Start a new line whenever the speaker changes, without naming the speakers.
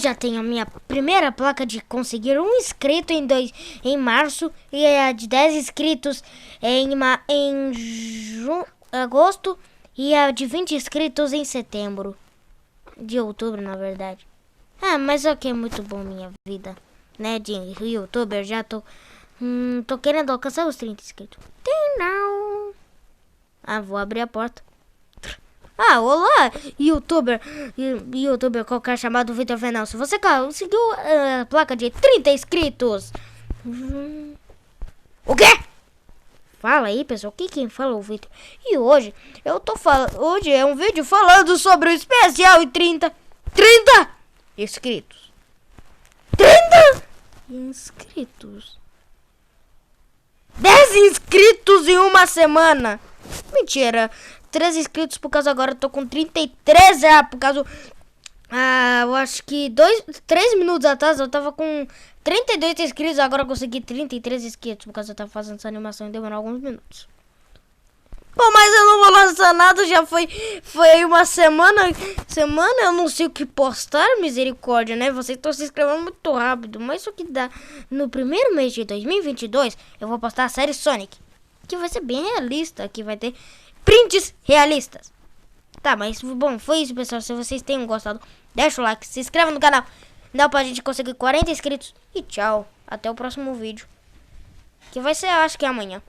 já tenho a minha primeira placa de conseguir 1 inscrito em março e a de 10 inscritos em agosto e a de 20 inscritos em setembro. De outubro, na verdade. Ah, mas ok, muito bom minha vida, né, de youtuber. Já tô querendo alcançar os 30 inscritos. Não. Ah, vou abrir a porta. Ah, olá, youtuber qualquer chamado Vitor Venal. Se você conseguiu a placa de 30 inscritos. O quê? Fala aí, pessoal. Quem fala o Vitor? E hoje hoje é um vídeo falando sobre o especial e 30 inscritos. 30 inscritos. 10 inscritos em uma semana. Mentira. 3 inscritos por causa agora eu tô com 33 já. Por causa... eu acho que 3 minutos atrás eu tava com 32 inscritos. Agora eu consegui 33 inscritos. Por causa eu tava fazendo essa animação e demorou alguns minutos. Bom, mas eu não vou lançar nada. Já foi uma semana. Eu não sei o que postar, misericórdia, né? Vocês estão se inscrevendo muito rápido. Mas isso que dá. No primeiro mês de 2022 eu vou postar a série Sonic, que vai ser bem realista. Que vai ter prints realistas. Tá, mas bom, foi isso, pessoal. Se vocês tenham gostado, deixa o like, se inscreva no canal. Dá pra gente conseguir 40 inscritos. E tchau, até o próximo vídeo, que vai ser, acho que amanhã.